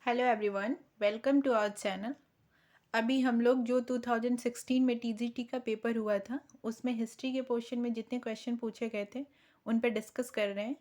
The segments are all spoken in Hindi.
Hello everyone, welcome to our channel. अभी हम लोग जो 2016 में टीजीटी का पेपर हुआ था उसमें हिस्ट्री के पोर्शन में जितने क्वेश्चन पूछे गए थे उन पर डिस्कस कर रहे हैं।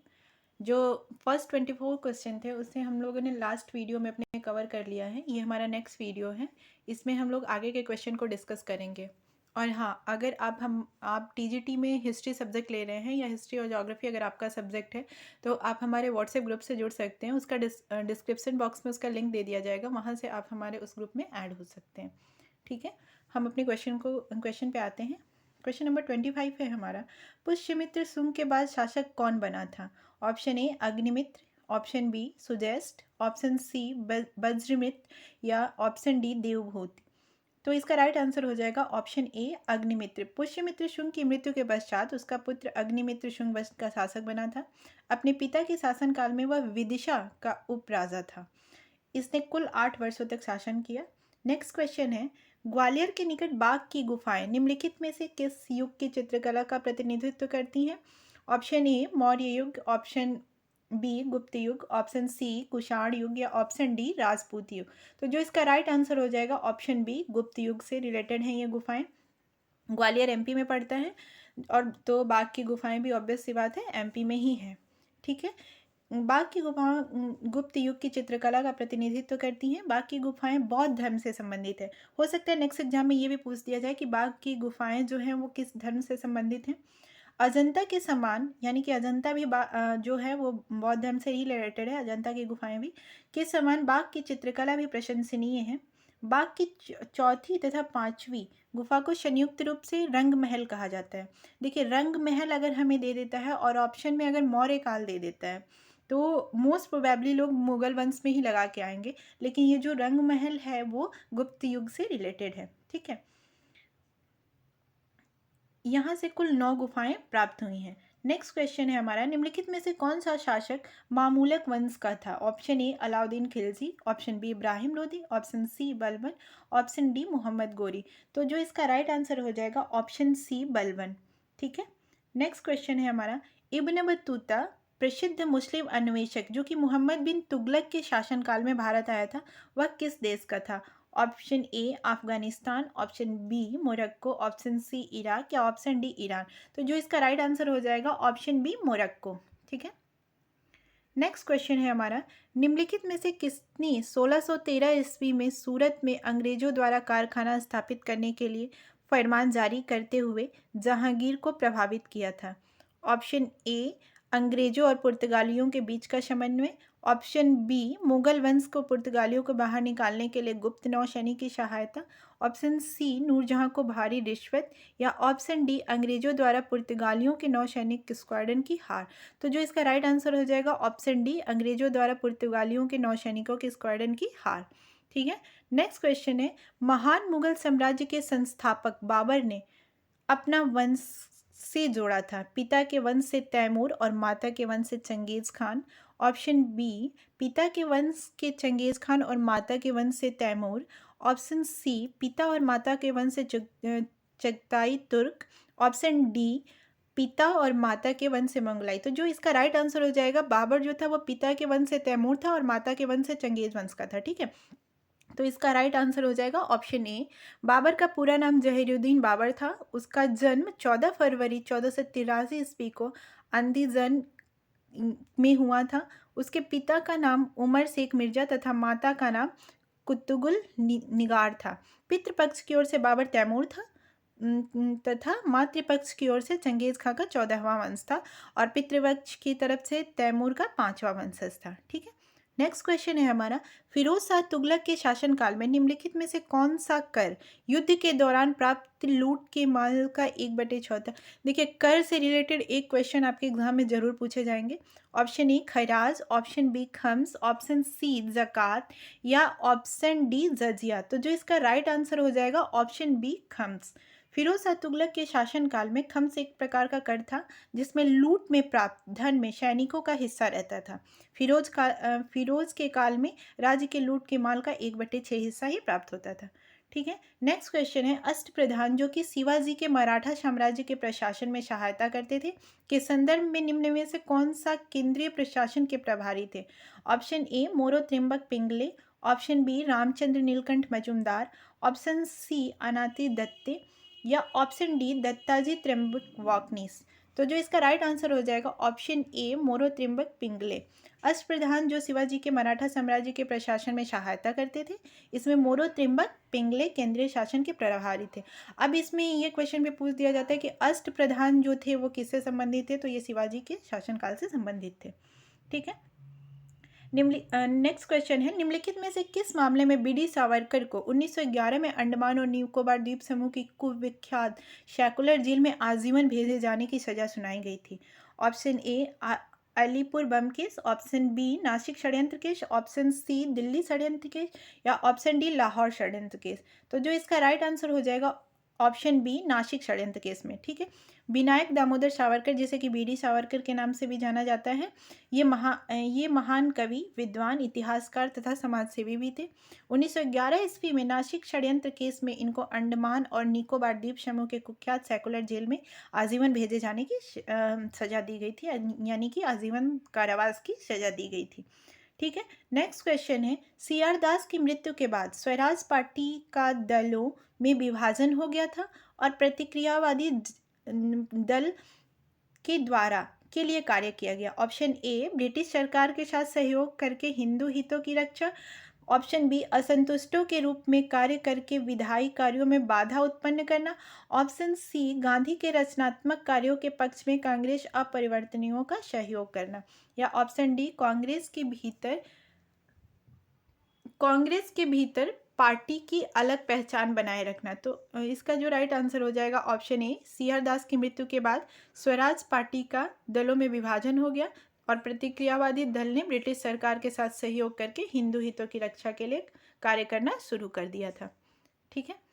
जो फर्स्ट 24 क्वेश्चन थे उससे हम लोगों ने लास्ट वीडियो में अपने कवर कर लिया है। ये हमारा नेक्स्ट वीडियो है, इसमें हम लोग आगे के क्वेश्चन को डिस्कस करेंगे। और हाँ, अगर आप टीजीटी में हिस्ट्री सब्जेक्ट ले रहे हैं या हिस्ट्री और ज्योग्राफी अगर आपका सब्जेक्ट है तो आप हमारे व्हाट्सएप ग्रुप से जुड़ सकते हैं। उसका डिस्क्रिप्शन बॉक्स में उसका लिंक दे दिया जाएगा, वहाँ से आप हमारे उस ग्रुप में ऐड हो सकते हैं। ठीक है, हम अपने क्वेश्चन पे आते हैं। क्वेश्चन नंबर 25 है हमारा। पुष्यमित्र सुंग के बाद शासक कौन बना था? Option A Agnimitra, option B सुजेस्ट, ऑप्शन सी वज्रमित्र या ऑप्शन डी देवभूति। तो इसका राइट आंसर हो जाएगा ऑप्शन ए अग्निमित्र। पुष्यमित्र शुंग की मृत्यु के पश्चात उसका पुत्र अग्निमित्र शुंग वंश का शासक बना था। अपने पिता के शासनकाल में वह विदिशा का उपराजा था। इसने कुल 8 वर्षों तक शासन किया। नेक्स्ट क्वेश्चन है, ग्वालियर के निकट बाघ की गुफाएं निम्नलिखित में से किस युग की चित्रकला का प्रतिनिधित्व करती हैं? ऑप्शन ए मौर्य युग, ऑप्शन बी गुप्त युग, ऑप्शन सी कुषाण युग या ऑप्शन डी राजपूत युग। तो जो इसका राइट आंसर हो जाएगा ऑप्शन बी गुप्त युग से रिलेटेड हैं ये गुफाएं। ग्वालियर एमपी में पड़ता है और तो बाघ की गुफाएं भी ऑब्वियस सी बात है एमपी में ही है। ठीक है, बाघ की गुफाएं गुप्त युग की चित्रकला का प्रतिनिधित्व करती हैं। बाघ की गुफाएं बौद्ध धर्म से संबंधित है। हो सकता है नेक्स्ट एग्जाम में ये भी पूछ दिया जाए कि बाघ की गुफाएं जो हैं वो किस धर्म से संबंधित हैं। अजंता के समान, यानी कि अजंता भी जो है वो बौद्ध धर्म से ही रिलेटेड है, अजंता की गुफाएं भी के समान बाघ की चित्रकला भी प्रशंसनीय है। बाघ की चौथी तथा पांचवी गुफा को संयुक्त रूप से रंग महल कहा जाता है। देखिए, रंग महल अगर हमें दे देता है और ऑप्शन में अगर मौर्य काल दे देता है तो मोस्ट प्रोबेबली लोग मुगल वंश में ही लगा के आएंगे, लेकिन ये जो रंग महल है वो गुप्त युग से रिलेटेड है। ठीक है, यहाँ से कुल 9 गुफाएं प्राप्त हुई हैं। नेक्स्ट क्वेश्चन है हमारा, निम्नलिखित में से कौन सा शासक मामूलक वंश का था? Option A Alauddin Khilji, option B Ibrahim Lodi, option C Balban, option D Mohammad Ghori. तो जो इसका राइट आंसर हो जाएगा ऑप्शन सी बलबन। ठीक है, नेक्स्ट क्वेश्चन है हमारा, इब्न बतूता प्रसिद्ध मुस्लिम अन्वेषक जो कि मोहम्मद बिन तुगलक के शासनकाल में भारत आया था, वह किस देश का था? Option A Afghanistan, option B Morocco, option C Iraq या ऑप्शन डी ईरान। तो जो इसका राइट आंसर हो जाएगा ऑप्शन बी मोरक्को। ठीक है, नेक्स्ट क्वेश्चन है हमारा, निम्नलिखित में से किसने 1613 ईस्वी में सूरत में अंग्रेजों द्वारा कारखाना स्थापित करने के लिए फरमान जारी करते हुए जहांगीर को प्रभावित किया था? ऑप्शन ए अंग्रेजों और पुर्तगालियों के बीच का समन्वय, ऑप्शन बी मुगल वंश को पुर्तगालियों को बाहर निकालने के लिए गुप्त नौसैनिक की सहायता, ऑप्शन सी नूरजहां को भारी रिश्वत या ऑप्शन डी अंग्रेजों द्वारा पुर्तगालियों के नौसैनिक स्क्वाड्रन की हार। तो जो इसका राइट आंसर हो जाएगा ऑप्शन डी अंग्रेजों द्वारा पुर्तगालियों के नौसैनिकों के स्क्वाड्रन की हार। ठीक है, नेक्स्ट क्वेश्चन है, महान मुगल साम्राज्य के संस्थापक बाबर ने अपना वंश से जोड़ा था? पिता के वंश से तैमूर और माता के वंश से चंगेज खान। ऑप्शन बी पिता के वंश के चंगेज खान और माता के वंश से तैमूर। ऑप्शन सी पिता और माता के वंश से चगताई तुर्क। ऑप्शन डी पिता और माता के वंश से मंगलाई। तो जो इसका राइट आंसर हो जाएगा, बाबर जो था वो पिता के वंश से तैमूर था और माता के वंश से चंगेज वंश का था। ठीक है, तो इसका राइट आंसर हो जाएगा ऑप्शन ए। बाबर का पूरा नाम जहीरुद्दीन बाबर था। उसका जन्म 14 फरवरी 1483 ईस्वी को अंदीजन में हुआ था। उसके पिता का नाम उमर शेख मिर्जा तथा माता का नाम कुतुगुल निगार था। पितृपक्ष की ओर से बाबर तैमूर था तथा मातृपक्ष की ओर से चंगेज खां का 14वां वंश था और पितृपक्ष की तरफ से तैमूर का 5वां वंशज था। ठीक है, नेक्स्ट क्वेश्चन है हमारा, फिरोज शाह तुगलक के शासनकाल में निम्नलिखित में से कौन सा कर युद्ध के दौरान प्राप्त लूट के माल का 1/6? देखिए, कर से रिलेटेड एक क्वेश्चन आपके एग्जाम में जरूर पूछे जाएंगे। ऑप्शन ए खैराज, ऑप्शन बी खम्स, ऑप्शन सी जक़ात या ऑप्शन डी जजिया। तो जो इसका राइट आंसर हो जाएगा ऑप्शन बी खम्स। फिरोज शाह तुगलक के शासनकाल में खम्स एक प्रकार का कर था जिसमें लूट में प्राप्त धन में सैनिकों का हिस्सा रहता था। फिरोज के काल में राज्य के लूट के माल का 1/6 हिस्सा ही प्राप्त होता था। ठीक है। नेक्स्ट क्वेश्चन है, अष्टप्रधान जो कि शिवाजी के मराठा साम्राज्य के प्रशासन में सहायता करते थे, के संदर्भ में निम्न में से कौन सा केंद्रीय प्रशासन के प्रभारी थे? Option A Moro Trimbak Pingle, option B Ramchandra Nilkanth Majumdar, option C Anati Datte, या ऑप्शन डी दत्ताजी त्रिम्बक वाकनीस। तो जो इसका राइट आंसर हो जाएगा ऑप्शन ए मोरो त्रिम्बक पिंगले। अष्टप्रधान जो शिवाजी के मराठा साम्राज्य के प्रशासन में सहायता करते थे, इसमें मोरो त्रिम्बक पिंगले केंद्रीय शासन के प्रभारी थे। अब इसमें ये क्वेश्चन भी पूछ दिया जाता है कि अष्टप्रधान जो थे वो किससे संबंधित थे, तो ये शिवाजी के शासनकाल से संबंधित थे। ठीक है। नेक्स्ट क्वेश्चन है, निम्नलिखित में से किस मामले में बी डी सावरकर को 1911 में अंडमान और निकोबार द्वीप समूह की कुविख्यात सेकुलर जेल में आजीवन भेजे जाने की सजा सुनाई गई थी? Option A Alipur bomb case, option B Nashik षड्यंत्र केस, ऑप्शन सी दिल्ली षड्यंत्र केस, या ऑप्शन डी लाहौर षड्यंत्र केस। तो जो इसका राइट आंसर हो जाएगा ऑप्शन बी नासिक षड्यंत्र केस में। ठीक है। विनायक दामोदर सावरकर, जिसे कि बी डी सावरकर के नाम से भी जाना जाता है, ये महान कवि, विद्वान, इतिहासकार तथा समाजसेवी भी थे। 1911 ईस्वी में नासिक षड्यंत्र केस में इनको अंडमान और निकोबार द्वीप समूह के कुख्यात सेकुलर जेल में आजीवन भेजे जाने की सजा दी गई थी, यानी कि आजीवन कारावास की सजा दी गई थी। ठीक है। नेक्स्ट क्वेश्चन है, सी आर दास की मृत्यु के बाद स्वराज पार्टी का दलों में विभाजन हो गया था और प्रतिक्रियावादी दल के द्वारा के लिए कार्य किया गया। ऑप्शन ए ब्रिटिश सरकार के साथ सहयोग करके हिंदू हितों की रक्षा, ऑप्शन बी असंतुष्टों के रूप में कार्य करके विधायी कार्यों में बाधा उत्पन्न करना, ऑप्शन सी गांधी के रचनात्मक कार्यों के पक्ष में कांग्रेस अपरिवर्तनियों का सहयोग करना, या ऑप्शन डी कांग्रेस के भीतर पार्टी की अलग पहचान बनाए रखना। तो इसका जो राइट आंसर हो जाएगा ऑप्शन ए, सी आर दास की मृत्यु के बाद स्वराज पार्टी का दलों में विभाजन हो गया और प्रतिक्रियावादी दल ने ब्रिटिश सरकार के साथ सहयोग करके हिंदू हितों की रक्षा के लिए कार्य करना शुरू कर दिया था। ठीक है।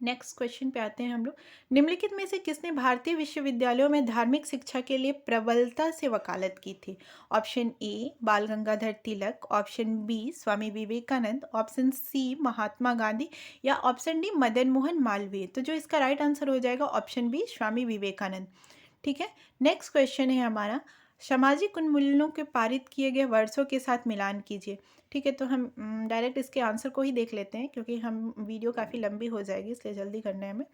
नेक्स्ट क्वेश्चन पे आते हैं हम लोग, निम्नलिखित में से किसने भारतीय विश्वविद्यालयों में धार्मिक शिक्षा के लिए प्रबलता से वकालत की थी? ऑप्शन ए बाल Gangadhar Tilak, option B Swami Vivekananda, option C Mahatma Gandhi, या ऑप्शन डी मदन मोहन मालवीय। तो जो इसका राइट आंसर हो जाएगा ऑप्शन बी स्वामी विवेकानंद। ठीक है। नेक्स्ट क्वेश्चन है हमारा, सामाजिक उन्मूलनों के पारित किए गए वर्षों के साथ मिलान कीजिए। ठीक है। तो हम डायरेक्ट इसके आंसर को ही देख लेते हैं, क्योंकि हम वीडियो काफ़ी लंबी हो जाएगी, इसलिए जल्दी करना है हमें।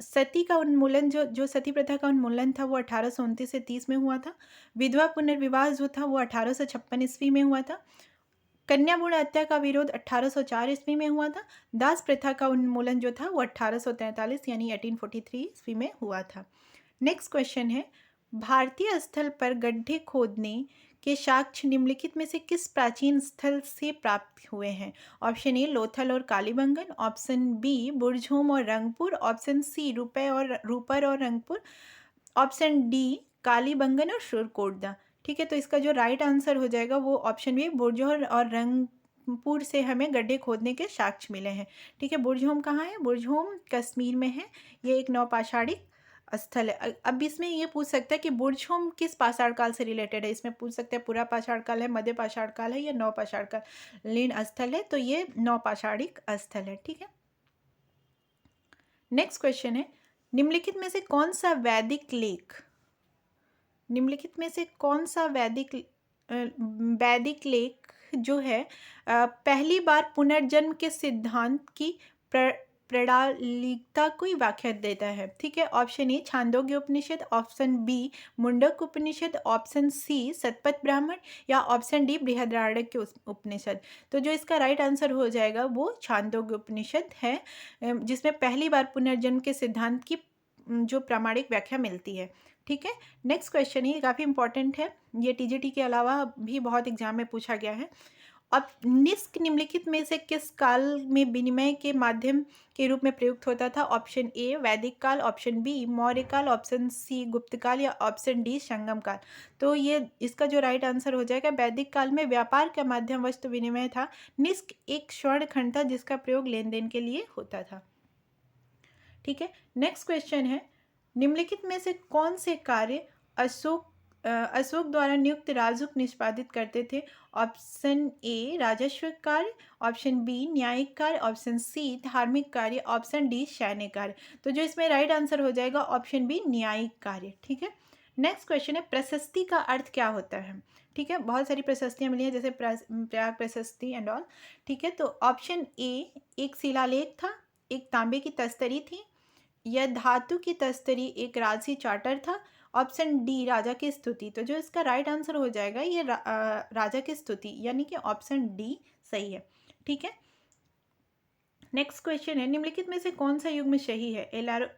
सती का उन्मूलन जो सती प्रथा का उन्मूलन था वो 1829 से 30 में हुआ था। विधवा पुनर्विवाह जो था वो 1856 ईस्वी में हुआ था। कन्या भ्रूण हत्या का विरोध 1804 ईस्वी में हुआ था। दास प्रथा का उन्मूलन जो था वो 1843 यानी 1843 ईस्वी में हुआ था। नेक्स्ट क्वेश्चन है, भारतीय स्थल पर गड्ढे खोदने के साक्ष्य निम्नलिखित में से किस प्राचीन स्थल से प्राप्त हुए हैं? ऑप्शन ए लोथल और कालीबंगन, ऑप्शन बी बुरझूम और रंगपुर, ऑप्शन सी रूपर और रंगपुर, ऑप्शन डी कालीबंगन और शुरकोटदा। ठीक है। तो इसका जो राइट आंसर हो जाएगा वो ऑप्शन बी बुरझोर और रंगपुर से हमें गड्ढे खोदने के साक्ष्य मिले हैं। ठीक है। बुरझूम कहाँ है? बुरझूम कश्मीर में है। ये एक नौपाषाणिक स्थल है। अब इसमें ये पूछ सकता है कि बुरझूम किस पाषाण काल से रिलेटेड है। इसमें पूछ सकते हैं पूरा पाषाण काल है, मध्य पाषाण काल है, या नवपाषाण कालीन स्थल है। तो ये नवपाषाणिक स्थल है। ठीक है। नेक्स्ट क्वेश्चन है, निम्नलिखित में से कौन सा वैदिक लेख जो है पहली बार पुनर्जन्म के सिद्धांत की प्रणालिकता को व्याख्या देता है? ठीक है। Option A Chandogya Upanishad, option B Mundaka Upanishad, option C Shatapatha Brahmana, या ऑप्शन डी बृहदारण्यक उपनिषद। तो जो इसका राइट आंसर हो जाएगा वो छांदोग्य उपनिषद है, जिसमें पहली बार पुनर्जन्म के सिद्धांत की जो प्रामाणिक व्याख्या मिलती है। ठीक है। नेक्स्ट क्वेश्चन ये काफ़ी इंपॉर्टेंट है, ये टीजीटी के अलावा भी बहुत एग्जाम में पूछा गया है। अब निष्क निम्नलिखित में से किस काल में विनिमय के माध्यम के रूप में प्रयुक्त होता था? ऑप्शन ए वैदिक काल, ऑप्शन बी मौर्य काल, ऑप्शन सी गुप्त काल, या ऑप्शन डी संगम काल। तो ये इसका जो राइट आंसर हो जाएगा, वैदिक काल में व्यापार का माध्यम वस्तु विनिमय था। निष्क एक स्वर्ण खंड था जिसका प्रयोग लेन देन के लिए होता था। ठीक है। नेक्स्ट क्वेश्चन है, निम्नलिखित में से कौन से कार्य अशोक अशोक द्वारा नियुक्त राजूक निष्पादित करते थे? ऑप्शन ए राजस्व कार्य, ऑप्शन बी न्यायिक कार्य, ऑप्शन सी धार्मिक कार्य, ऑप्शन डी सैन्य कार्य। तो जो इसमें राइट आंसर हो जाएगा ऑप्शन बी न्यायिक कार्य। ठीक है, नेक्स्ट क्वेश्चन है प्रशस्ति का अर्थ क्या होता है? ठीक है, बहुत सारी प्रशस्तियां मिली हैं जैसे प्रयाग प्रशस्ति एंड ऑल। ठीक है, तो ऑप्शन ए एक शिलालेख था, एक तांबे की तस्तरी थी, यह धातु की तस्तरी एक राजसी चार्टर था, ऑप्शन डी राजा की स्तुति। तो जो इसका राइट आंसर हो जाएगा ये राजा की स्तुति, यानी कि ऑप्शन डी सही है। ठीक है, नेक्स्ट क्वेश्चन है निम्नलिखित में से कौन सा युग्म सही है?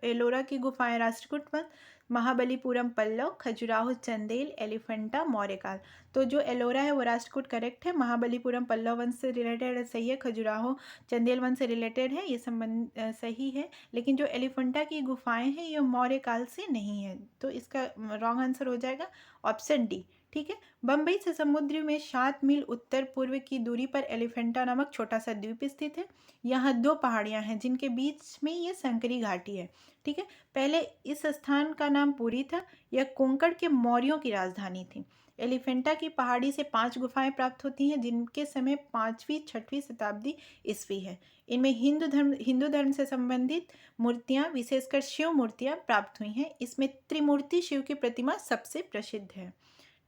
एलोरा की गुफाएं राष्ट्रकूट वंश, महाबलीपुरम पल्लव, खजुराहो चंदेल, एलिफेंटा मौर्यकाल। तो जो एलोरा है वो राष्ट्रकूट करेक्ट है, महाबलीपुरम पल्लव वंश से रिलेटेड है सही है, खजुराहो चंदेल वंश से रिलेटेड है, ये संबंध सही है। लेकिन जो एलिफेंटा की गुफाएं हैं ये मौर्य काल से नहीं है, तो इसका रॉन्ग आंसर हो जाएगा ऑप्शन डी। ठीक है, बम्बई से समुद्र में 7 मील उत्तर पूर्व की दूरी पर एलिफेंटा नामक छोटा सा द्वीप स्थित है। यहाँ 2 पहाड़ियाँ हैं जिनके बीच में ये संकरी घाटी है। ठीक है, पहले इस स्थान का नाम पुरी था, यह कोंकण के मौर्यों की राजधानी थी। एलिफेंटा की पहाड़ी से 5 गुफाएं प्राप्त होती हैं जिनके समय 5वीं-6वीं शताब्दी ईस्वी है। इनमें हिंदू धर्म से संबंधित मूर्तियां, विशेषकर शिव मूर्तियां प्राप्त हुई हैं। इसमें त्रिमूर्ति शिव की प्रतिमा सबसे प्रसिद्ध है।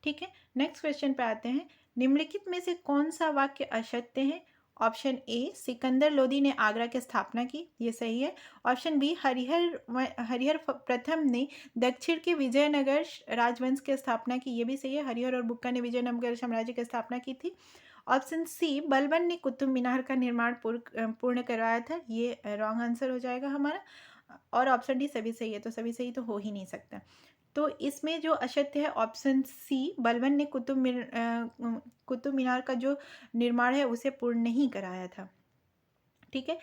ठीक है, नेक्स्ट क्वेश्चन पे आते हैं। निम्नलिखित में से कौन सा वाक्य असत्य है? ऑप्शन ए सिकंदर लोदी ने आगरा की स्थापना की, ये सही है। ऑप्शन बी हरिहर प्रथम ने दक्षिण के विजयनगर राजवंश की स्थापना की, ये भी सही है। हरिहर और बुक्का ने विजयनगर साम्राज्य की स्थापना की थी। ऑप्शन सी बलबन ने कुतुब मीनार का निर्माण पूर्ण करवाया था, ये रॉन्ग आंसर हो जाएगा हमारा। और ऑप्शन डी सभी सही है, तो सभी सही तो हो ही नहीं सकता। तो इसमें जो असत्य है ऑप्शन सी बलबन ने कुतुब मीनार का जो निर्माण है उसे पूर्ण नहीं कराया था। ठीक है,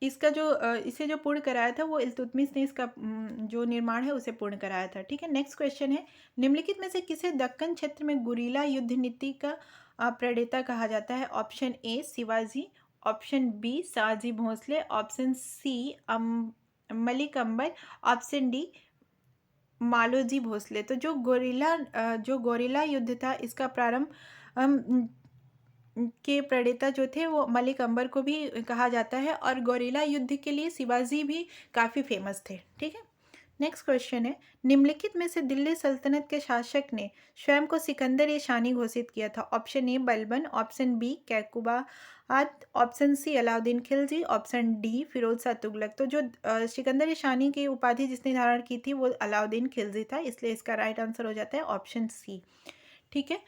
इसका जो इसे जो पूर्ण कराया था वो इल्तुतमिश ने इसका जो निर्माण है उसे पूर्ण कराया था। ठीक है, नेक्स्ट क्वेश्चन है निम्नलिखित में से किसे दक्कन क्षेत्र में गुरीला युद्ध नीति का प्रणेता कहा जाता है? Option A Shivaji, option B Shahaji Bhosale, option C Malik Ambar, option D Maloji Bhosale. तो जो गोरिल्ला युद्ध था इसका प्रारंभ के प्रणेता जो थे वो मलिक अंबर को भी कहा जाता है, और गोरिल्ला युद्ध के लिए शिवाजी भी काफ़ी फेमस थे। ठीक है, नेक्स्ट क्वेश्चन है निम्नलिखित में से दिल्ली सल्तनत के शासक ने स्वयं को सिकंदर ए शानी घोषित किया था? Option A Balban, option B Kaiqubad, option C Alauddin Khilji, option D Firoz Shah Tughlaq. तो जो सिकंदर ए शानी की उपाधि जिसने धारण की थी वो अलाउद्दीन खिलजी था, इसलिए इसका राइट आंसर हो जाता है ऑप्शन सी। ठीक है,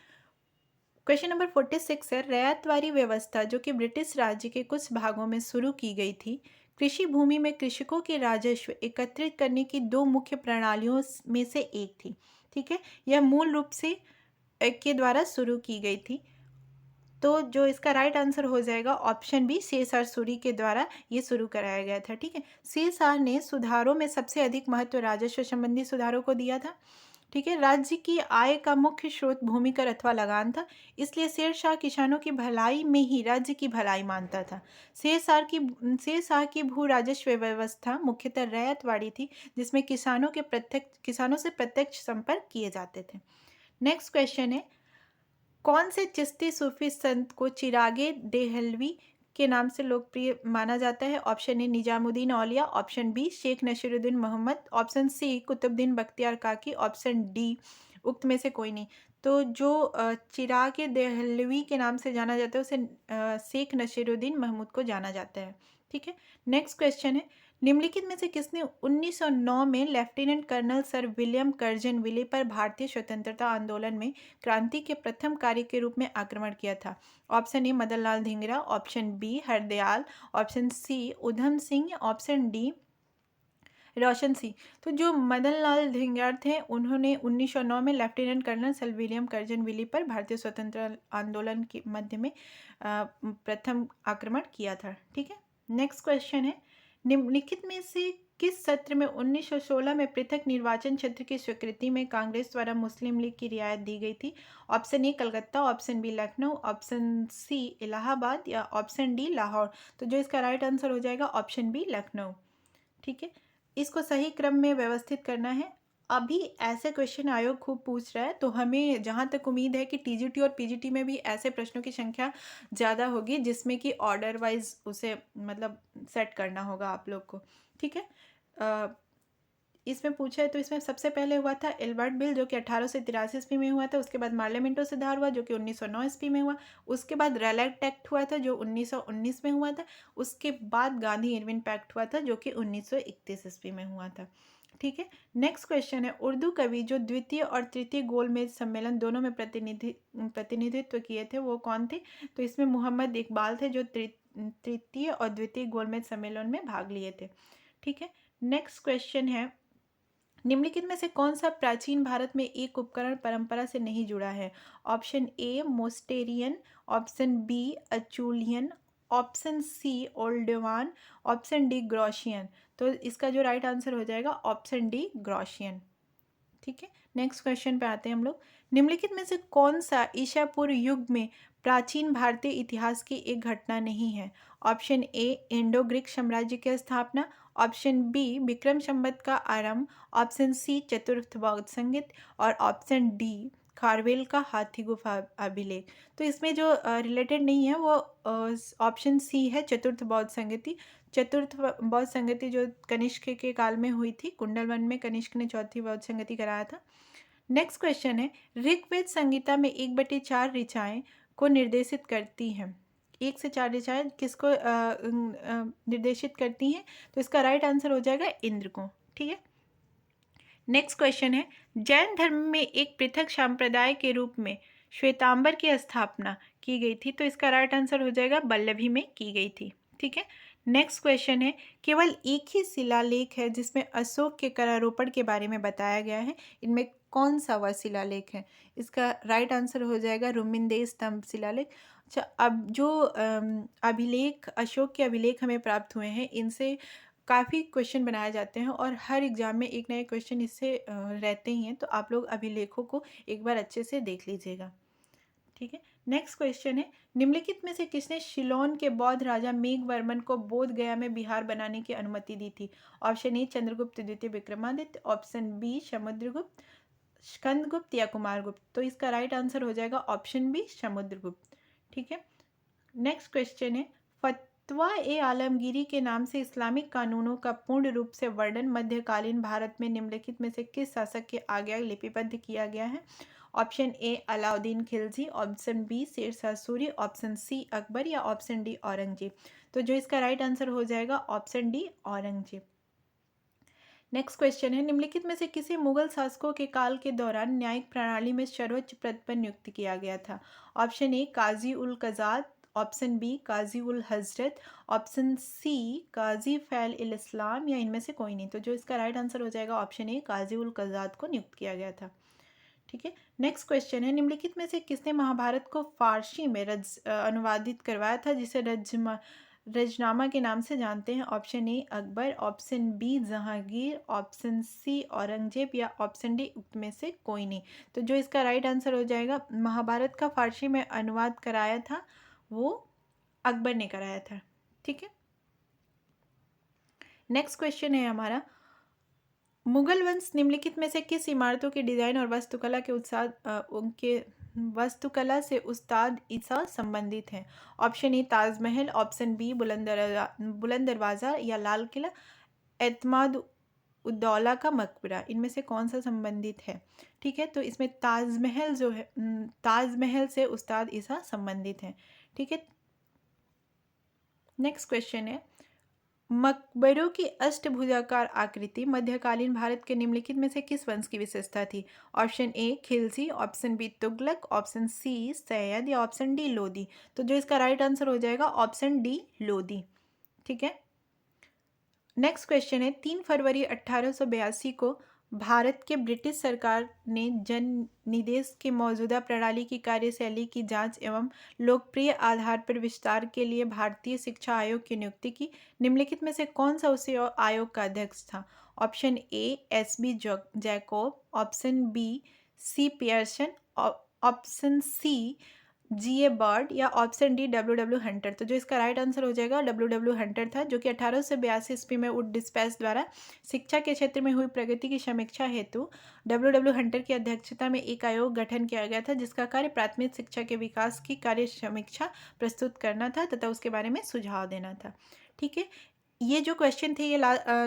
क्वेश्चन नंबर 46 है रैयतवारी व्यवस्था जो कि ब्रिटिश राज्य के कुछ भागों में शुरू की गई थी, कृषि भूमि में कृषकों के राजस्व एकत्रित करने की 2 मुख्य प्रणालियों में से एक थी। ठीक है, यह मूल रूप से के द्वारा शुरू की गई थी। तो जो इसका राइट आंसर हो जाएगा ऑप्शन बी शेरशाह सूरी के द्वारा ये शुरू कराया गया था। ठीक है, शेरशाह ने सुधारों में सबसे अधिक महत्व राजस्व संबंधी सुधारों को दिया था। ठीक है, राज्य की आय का मुख्य स्रोत भूमि कर अथवा लगान था, इसलिए शेरशाह किसानों की भलाई में ही राज्य की भलाई मानता था। शेरशाह की भू राजस्व व्यवस्था मुख्यतः रैयतवाड़ी थी, जिसमें किसानों से प्रत्यक्ष संपर्क किए जाते थे। नेक्स्ट क्वेश्चन है कौन से चिश्ती सूफी संत को चिरागे देहलवी के नाम से लोकप्रिय माना जाता है? Option A Nizamuddin Auliya, option B Sheikh Nasiruddin Mohammad, option C Qutbuddin Bakhtiyar Kaki, option D उक्त में से कोई नहीं। तो जो चिरागे देहलवी के नाम से जाना जाता है उसे शेख नसीरुद्दीन महमूद को जाना जाता है। ठीक है, नेक्स्ट क्वेश्चन है निम्नलिखित में से किसने 1909 में lieutenant colonel sir William Curzon Wyllie पर भारतीय स्वतंत्रता आंदोलन में क्रांति के प्रथम कार्य के रूप में आक्रमण किया था? Option A Madanlal Dhingra, option B Hardayal, option C Udham Singh, option D Roshan Singh. तो जो मदन लाल धिंगार थे उन्होंने 1909 में lieutenant colonel sir William Curzon Wyllie पर भारतीय स्वतंत्रता आंदोलन के मध्य में प्रथम आक्रमण किया था। ठीक है, नेक्स्ट क्वेश्चन है निम्नलिखित में से किस सत्र में 1916 में पृथक निर्वाचन क्षेत्र की स्वीकृति में कांग्रेस द्वारा मुस्लिम लीग की रियायत दी गई थी? Option A Calcutta, option B Lucknow, option C Allahabad या ऑप्शन डी लाहौर। तो जो इसका राइट आंसर हो जाएगा ऑप्शन बी लखनऊ। ठीक है, इसको सही क्रम में व्यवस्थित करना है। अभी ऐसे क्वेश्चन आयोग खूब पूछ रहा है, तो हमें जहाँ तक उम्मीद है कि टीजीटी और पीजीटी में भी ऐसे प्रश्नों की संख्या ज़्यादा होगी, जिसमें कि ऑर्डर वाइज उसे मतलब सेट करना होगा आप लोग को। ठीक है। अ, इसमें पूछा है तो इसमें सबसे पहले हुआ था एल्बर्ट बिल, जो कि 1883 ईस्वी में हुआ था। उसके बाद पार्लियामेंटो सुधार हुआ, जो कि 1909 ईस्वी में हुआ। उसके बाद रैलेट एक्ट हुआ था, जो 1919 में हुआ था। उसके बाद गांधी इरविन पैक्ट हुआ था, जो कि 1931 ईस्वी में हुआ था। ठीक है। नेक्स्ट क्वेश्चन है, उर्दू कवि जो द्वितीय और तृतीय गोलमेज सम्मेलन दोनों में प्रतिनिधित्व किए थे, वो कौन थे? तो इसमें मोहम्मद इकबाल थे, जो तृतीय और द्वितीय गोलमेज सम्मेलन में भाग लिए थे। ठीक है। नेक्स्ट क्वेश्चन है, निम्नलिखित में से कौन सा प्राचीन भारत में एक उपकरण परंपरा से नहीं जुड़ा है? Option A Mousterian, option B Acheulian, option C Oldowan, option D Grotian. तो इसका जो राइट आंसर हो जाएगा ऑप्शन डी ग्रॉशियन। ठीक है। नेक्स्ट क्वेश्चन पे आते हैं हम लोग। निम्नलिखित में से कौन सा ईसा पूर्व युग में प्राचीन भारतीय इतिहास की एक घटना नहीं है? ऑप्शन ए इंडो ग्रीक साम्राज्य की स्थापना, ऑप्शन बी विक्रम संवत का आरंभ, ऑप्शन सी चतुर्थ बौद्ध संगीत, और ऑप्शन डी खारवेल का हाथी गुफा अभिलेख। तो इसमें जो रिलेटेड नहीं है वो ऑप्शन सी है चतुर्थ बौद्ध संगीति। चतुर्थ बौद्ध संगति जो कनिष्क के काल में हुई थी, कुंडल वन में कनिष्क ने चौथी बौद्ध संगति कराया था। नेक्स्ट क्वेश्चन है, ऋग्वेद संहिता में 1/4 ऋचाएं को निर्देशित करती हैं। 1 से 4 ऋचाएं किसको निर्देशित करती हैं? तो इसका राइट आंसर हो जाएगा इंद्र को। ठीक है। नेक्स्ट क्वेश्चन है, जैन धर्म में एक पृथक संप्रदाय के रूप में श्वेतांबर की स्थापना की गई थी। तो इसका राइट आंसर हो जाएगा वल्लभी में की गई थी। ठीक है। नेक्स्ट क्वेश्चन है, केवल एक ही शिलालेख है जिसमें अशोक के करारोपण के बारे में बताया गया है, इनमें कौन सा वह शिलालेख है? इसका राइट आंसर हो जाएगा रुमिनदेह स्तंभ शिलालेख। अच्छा, अब जो अभिलेख अशोक के अभिलेख हमें प्राप्त हुए हैं, इनसे काफ़ी क्वेश्चन बनाए जाते हैं और हर एग्ज़ाम में एक नए क्वेश्चन इससे रहते ही हैं, तो आप लोग अभिलेखों को एक बार अच्छे से देख लीजिएगा। ठीक है। नेक्स्ट क्वेश्चन है, निम्नलिखित में से किसने शिलोन के बौद्ध राजा मेघवर्मन को बोध गया में बिहार बनाने की अनुमति दी थी? ऑप्शन ए चंद्रगुप्त द्वितीय विक्रमादित्य, ऑप्शन बी समुद्रगुप्त, स्कंदगुप्त या कुमारगुप्त। तो इसका राइट आंसर हो जाएगा ऑप्शन बी समुद्रगुप्त। ठीक है। नेक्स्ट क्वेश्चन है, फतवा ए आलमगीरी के नाम से इस्लामिक कानूनों का पूर्ण रूप से वर्णन मध्यकालीन भारत में निम्नलिखित में से किस शासक के आज्ञा लिपिबद्ध किया गया है? Option A Alauddin Khilji, option B Sher Shah Suri, option C Akbar या ऑप्शन डी औरंगजेब। तो जो इसका राइट आंसर हो जाएगा option D Aurangzeb. Next question है, निम्नलिखित में से किसी मुगल शासकों के काल के दौरान न्यायिक प्रणाली में सर्वोच्च पद पर नियुक्त किया गया था? ऑप्शन ए काजी उल कजात, ऑप्शन बी काजी उल हजरत, ऑप्शन सी काजी फैल इल इस्लाम या इनमें से कोई नहीं। तो जो इसका राइट आंसर हो जाएगा ऑप्शन ए काजी उल कजात को नियुक्त किया गया था। ठीक है। नेक्स्ट क्वेश्चन है, निम्नलिखित में से किसने महाभारत को फारसी में अनुवादित करवाया था, जिसे रजनामा के नाम से जानते हैं? Option A Akbar, option B Jahangir, option C Aurangzeb या ऑप्शन डी उक्त में से कोई नहीं। तो जो इसका राइट आंसर हो जाएगा, महाभारत का फारसी में अनुवाद कराया था वो अकबर ने कराया था। ठीक है। नेक्स्ट क्वेश्चन है हमारा, मुगल वंश निम्नलिखित में से किस इमारतों के डिजाइन और वास्तुकला से उस्ताद ईसा संबंधित हैं? Option A Taj Mahal, option B Buland Darwaza या लाल किला, एतमाद उद्दौला का मकबरा। इनमें से कौन सा संबंधित है? ठीक है। तो इसमें ताजमहल जो है, ताजमहल से उस्ताद ईसा संबंधित हैं। ठीक है। नेक्स्ट क्वेश्चन है, मकबरों की अष्टभुजाकार आकृति मध्यकालीन भारत के निम्नलिखित में से किस वंश की विशेषता थी? Option A Khilji, option B Tughlaq, option C Sayyid या ऑप्शन डी लोदी। तो जो इसका राइट आंसर हो जाएगा ऑप्शन डी लोदी। ठीक है। नेक्स्ट क्वेश्चन है, 3 फरवरी 1882 को भारत के ब्रिटिश सरकार ने जन निदेश की मौजूदा प्रणाली की कार्यशैली की जांच एवं लोकप्रिय आधार पर विस्तार के लिए भारतीय शिक्षा आयोग की नियुक्ति की। निम्नलिखित में से कौन सा उस आयोग का अध्यक्ष था? Option A S B Jacob, option B C Pearson, option C G.A. Bird या ऑप्शन डी डब्ल्यू हंटर। तो जो इसका राइट आंसर हो जाएगा डब्ल्यू हंटर था, जो कि 1882 ईस्वी में वुड डिस्पैच द्वारा शिक्षा के क्षेत्र में हुई प्रगति की समीक्षा हेतु डब्ल्यू हंटर की अध्यक्षता में एक आयोग गठन किया गया था, जिसका कार्य प्राथमिक शिक्षा के विकास की कार्य समीक्षा प्रस्तुत करना था तथा उसके बारे में सुझाव देना था। ठीक है, ये जो क्वेश्चन थे ये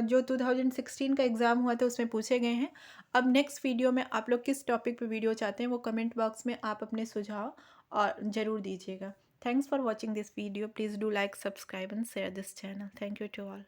जो 2016 का एग्ज़ाम हुआ था उसमें पूछे गए हैं। अब नेक्स्ट वीडियो में आप लोग किस टॉपिक पे वीडियो चाहते हैं वो कमेंट बॉक्स में आप अपने सुझाव और ज़रूर दीजिएगा। Thanks for watching this video. Please do like, subscribe and share this channel. Thank you to all.